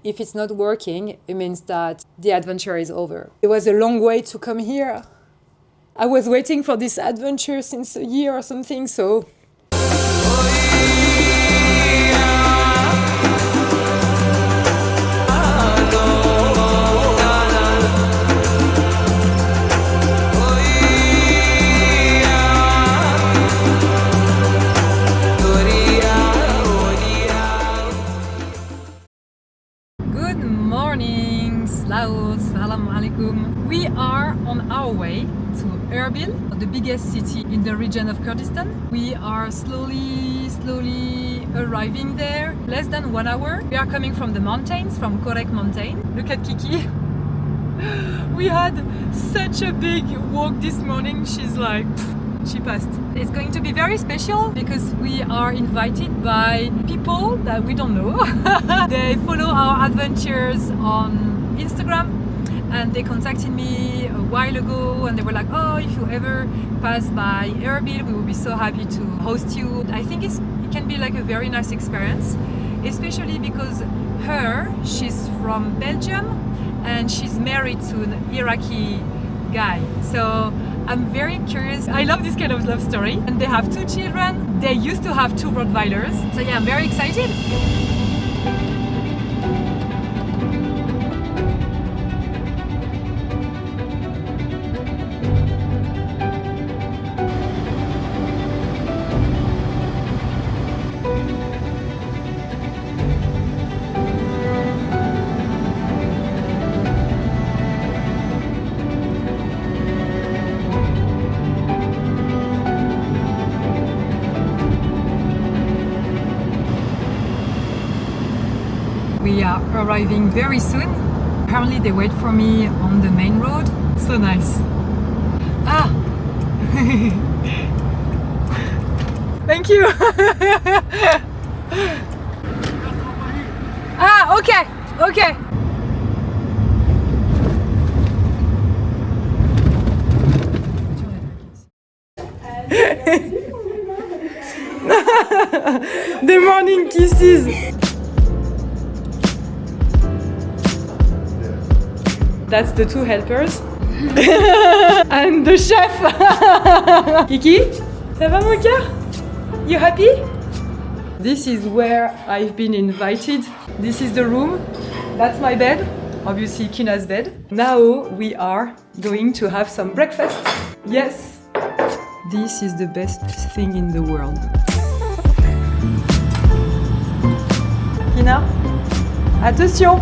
If it's not working, it means that the adventure is over. It was a long way to come here. I was waiting for this adventure since a year or something, so... We are on our way to Erbil, the biggest city in the region of Kurdistan. We are slowly arriving there. Less than 1 hour. We are coming from the mountains, from Kirkuk mountain. Look at Kiki. We had such a big walk this morning. She's like, she passed. It's going to be very special because we are invited by people that we don't know. They follow our adventures on Instagram. And they contacted me a while ago and they were like, oh, if you ever pass by Erbil, we will be so happy to host you. I think it can be like a very nice experience, especially because she's from Belgium and she's married to an Iraqi guy. So I'm very curious. I love this kind of love story. And they have 2 children. They used to have 2 rottweilers. So yeah, I'm very excited. We are arriving very soon. Apparently they wait for me on the main road. So nice. Ah! Thank you! Ah, okay! Okay! The morning kisses! That's the 2 helpers. And the chef. Kiki, ça va mon cœur? You happy? This is where I've been invited. This is the room. That's my bed. Obviously Kina's bed. Now we are going to have some breakfast. Yes. This is the best thing in the world. Kina, attention.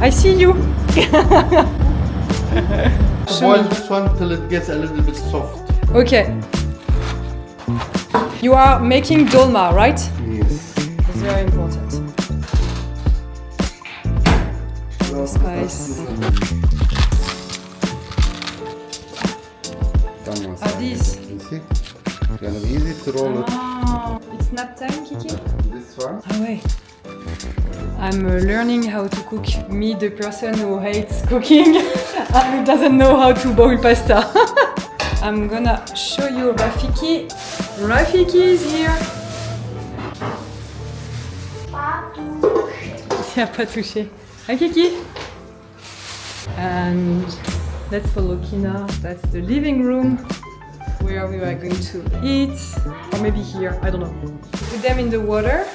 I see you. Boil this one till it gets a little bit soft. Okay. You are making dolma, right? Yes. It's very important. Spice. These. You see? It's gonna be easy to roll it. Oh, it's nap time, Kiki? This one. Ah ouais. I'm learning how to cook. Me, the person who hates cooking and who doesn't know how to boil pasta. I'm gonna show you Rafiki. Rafiki is here. Il a pas touché. Hi Kiki. And let's follow Kina. That's the living room where we are going to eat. Or maybe here, I don't know. Put them in the water.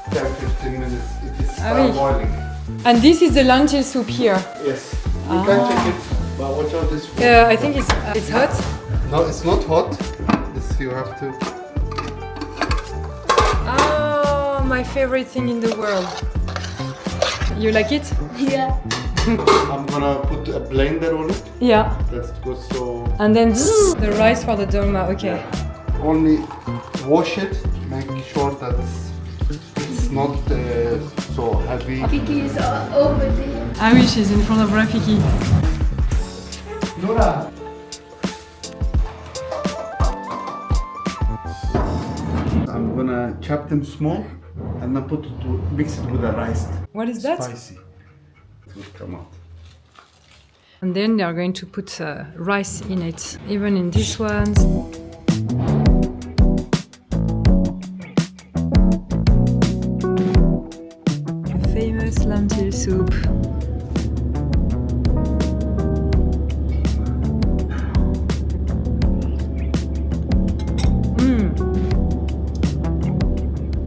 10-15 minutes. It is oui. boiling. And this is the lentil soup here. Yes. You can check it, but watch out this one. I think it's hot. No, it's not hot. This you have to. Oh, my favorite thing in the world. You like it? Yeah. I'm gonna put a blender on it. Yeah. That's good. So. And then the rice for the dolma. Okay. Only wash it. Make sure that it's not so heavy. Kiki is over there. Ah oui, she's in front of Rafiki. Nora. I'm gonna chop them small and then mix it with the rice. What is that? Spicy. It will come out. And then they are going to put rice in it, even in this one. famous lentil soup.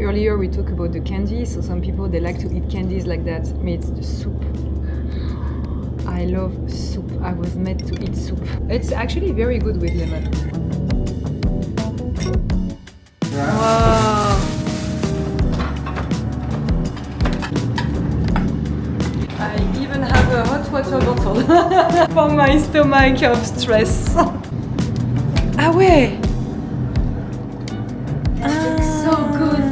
Earlier we talked about the candy, so some people they like to eat candies like that. Me, it's the soup. I love soup. I was made to eat soup. It's actually very good with lemon. Wow. I even have a hot water bottle for my stomach of stress. Ah ouais. So good.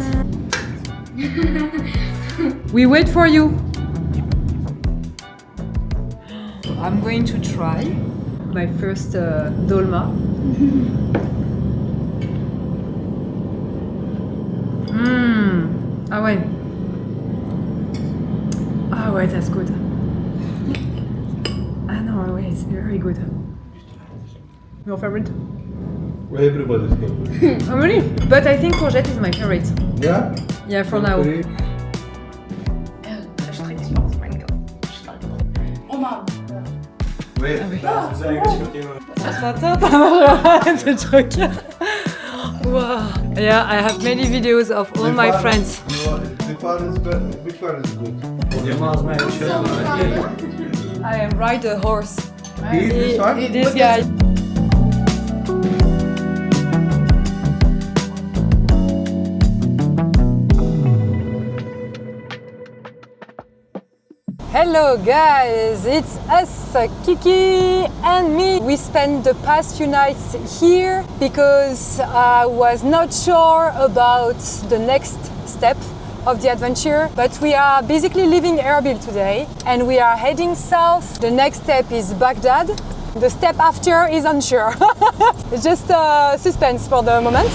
We wait for you. I'm going to try my first dolma. Ah ouais. Ah ouais, that's good. Ah no, ouais, it's very good. Your favorite? Everybody's favorite. Oh really? But I think courgette is my favorite. Yeah? Yeah, for now. Wait. C'est truc. Wow. Yeah, I have many videos of all my friends. Which one is good? I ride a horse. This one? This guy. Hello guys, it's us, Kiki and me. We spent the past few nights here because I was not sure about the next step of the adventure, but we are basically leaving Erbil today and we are heading south. The next step is Baghdad. The step after is unsure. It's just suspense for the moment.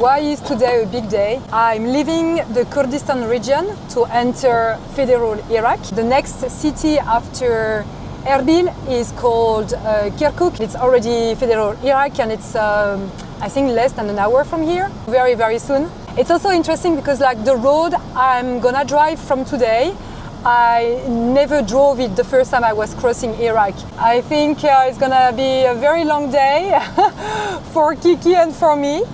Why is today a big day? I'm leaving the Kurdistan region to enter Federal Iraq. The next city after Erbil is called Kirkuk. It's already Federal Iraq and it's I think less than an hour from here, very, very soon. It's also interesting because like the road I'm gonna drive from today, I never drove it the first time I was crossing Iraq. I think it's gonna be a very long day for Kiki and for me.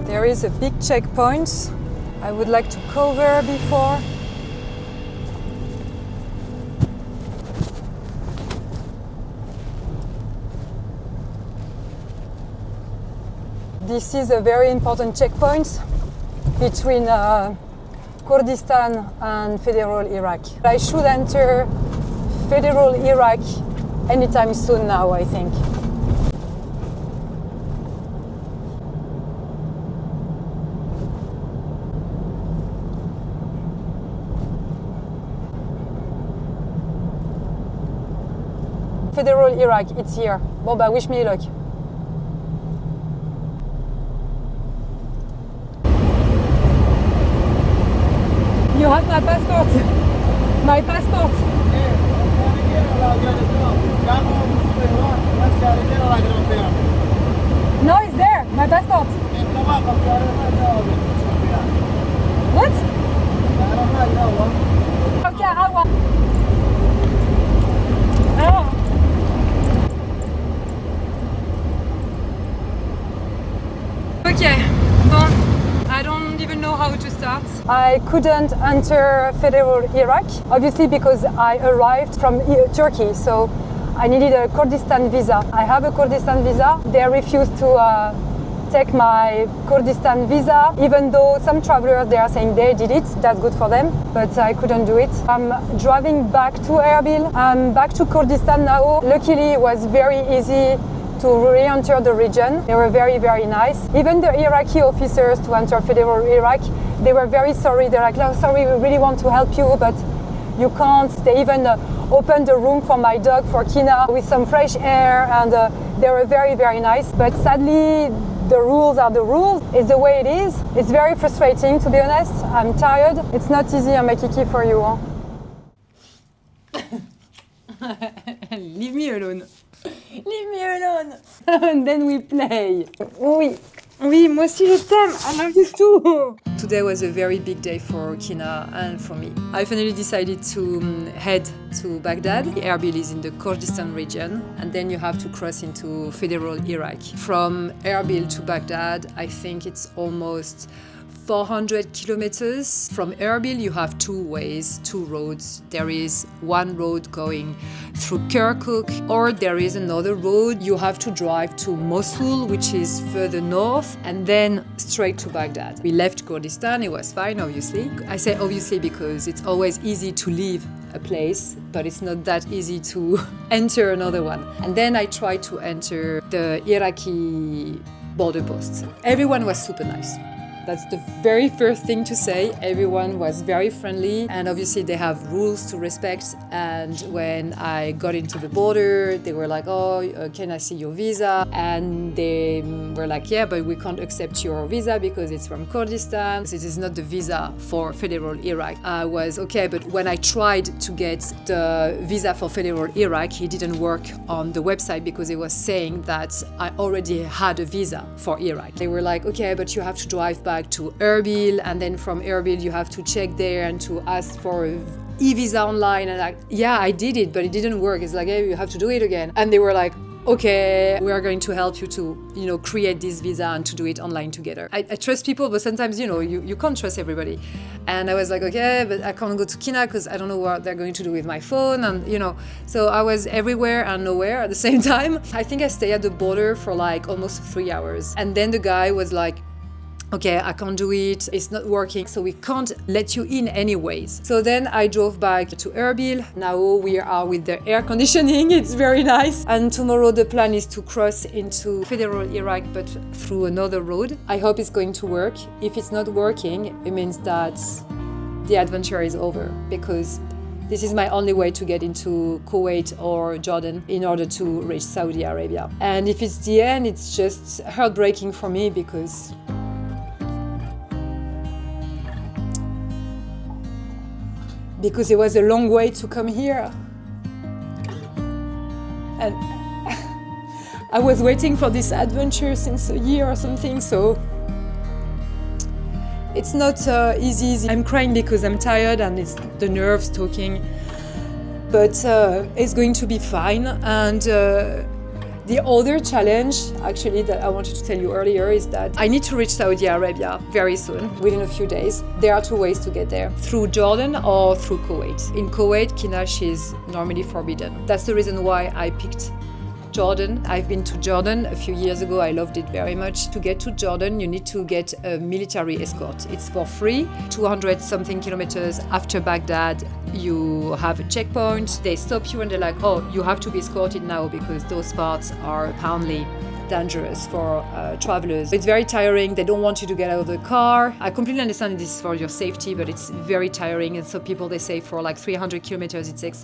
There is a big checkpoint I would like to cover before. This is a very important checkpoint between Kurdistan and Federal Iraq. I should enter Federal Iraq anytime soon now, I think. Federal Iraq, it's here. Bon bah, wish me luck. You have my passport. My passport. No, it's there. My passport. What? Okay, I want. Oh. Okay, bon, I don't even know how to start. I couldn't enter Federal Iraq, obviously because I arrived from Turkey, so I needed a Kurdistan visa. I have a Kurdistan visa. They refused to take my Kurdistan visa, even though some travelers they are saying they did it, that's good for them, but I couldn't do it. I'm driving back to Erbil. I'm back to Kurdistan now. Luckily, it was very easy to re-enter the region. They were very, very nice. Even the Iraqi officers to enter Federal Iraq, they were very sorry. They're like, oh, sorry, we really want to help you, but you can't. They even opened a room for my dog, for Kina, with some fresh air, and they were very, very nice. But sadly, the rules are the rules. It's the way it is. It's very frustrating, to be honest. I'm tired. It's not easy, Kiki, for you. Leave me alone. Leave me alone. And then we play. Oui. Oui, moi aussi je t'aime. I love you too. Today was a very big day for Kina and for me. I finally decided to head to Baghdad. Erbil is in the Kurdistan region, and then you have to cross into Federal Iraq. From Erbil to Baghdad, I think it's almost 400 kilometers. From Erbil, you have two ways, two roads. There is one road going through Kirkuk, or there is another road. You have to drive to Mosul, which is further north, and then straight to Baghdad. We left Kurdistan, it was fine, obviously. I say obviously because it's always easy to leave a place, but it's not that easy to enter another one. And then I tried to enter the Iraqi border post. Everyone was super nice. That's the very first thing to say. Everyone was very friendly, and obviously they have rules to respect. And when I got into the border, they were like, oh, can I see your visa? And they were like, yeah, but we can't accept your visa because it's from Kurdistan. This is not the visa for Federal Iraq. I was okay, but when I tried to get the visa for Federal Iraq, it didn't work on the website because it was saying that I already had a visa for Iraq. They were like, okay, but you have to drive back to Erbil, and then from Erbil you have to check there and to ask for e-visa online. And yeah, I did it, but it didn't work. It's like, hey, you have to do it again. And they were like, okay, we are going to help you to, create this visa and to do it online together. I trust people, but sometimes, you can't trust everybody. And I was like, okay, but I can't go to Kina because I don't know what they're going to do with my phone. And, so I was everywhere and nowhere at the same time. I think I stayed at the border for like almost 3 hours. And then the guy was like, okay, I can't do it, it's not working, so we can't let you in anyways. So then I drove back to Erbil. Now we are with the air conditioning, it's very nice. And tomorrow the plan is to cross into Federal Iraq, but through another road. I hope it's going to work. If it's not working, it means that the adventure is over, because this is my only way to get into Kuwait or Jordan in order to reach Saudi Arabia. And if it's the end, it's just heartbreaking for me because it was a long way to come here. And I was waiting for this adventure since a year or something, so it's not easy. I'm crying because I'm tired and it's the nerves talking, but it's going to be fine. And the other challenge, actually, that I wanted to tell you earlier is that I need to reach Saudi Arabia very soon, within a few days. There are two ways to get there, through Jordan or through Kuwait. In Kuwait, Kinash is normally forbidden. That's the reason why I picked Jordan. I've been to Jordan a few years ago. I loved it very much. To get to Jordan, you need to get a military escort. It's for free. 200 something kilometers after Baghdad, you have a checkpoint. They stop you and they're like, oh, you have to be escorted now because those parts are apparently dangerous for travelers. It's very tiring. They don't want you to get out of the car. I completely understand this is for your safety, but it's very tiring. And so people, they say for like 300 kilometers, it takes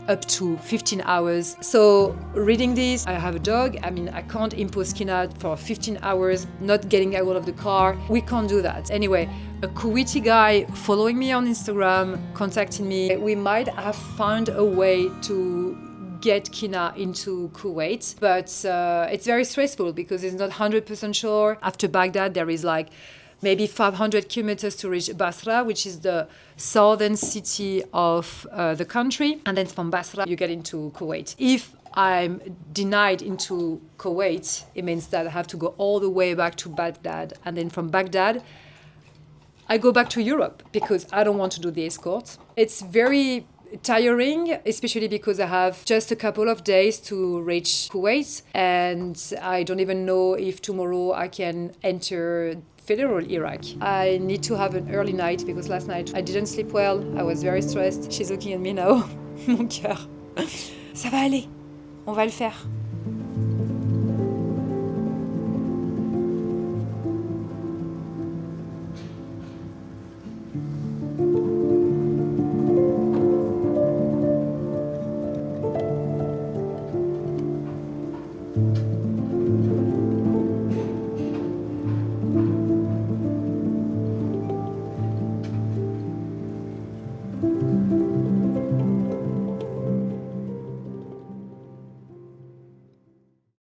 up to 15 hours. So reading this, I have a dog. I mean, I can't impose Kina for 15 hours, not getting out of the car. We can't do that. Anyway, a Kuwaiti guy following me on Instagram, contacting me. We might have found a way to get Kina into Kuwait, but it's very stressful because it's not 100% sure. After Baghdad, there is like maybe 500 kilometers to reach Basra, which is the southern city of the country. And then from Basra, you get into Kuwait. If I'm denied into Kuwait, it means that I have to go all the way back to Baghdad. And then from Baghdad, I go back to Europe because I don't want to do the escort. It's very tiring, especially because I have just a couple of days to reach Kuwait, and I don't even know if tomorrow I can enter Federal Iraq. I need to have an early night because last night I didn't sleep well. I was very stressed. She's looking at me now. Mon cœur. Ça va aller. On va le faire.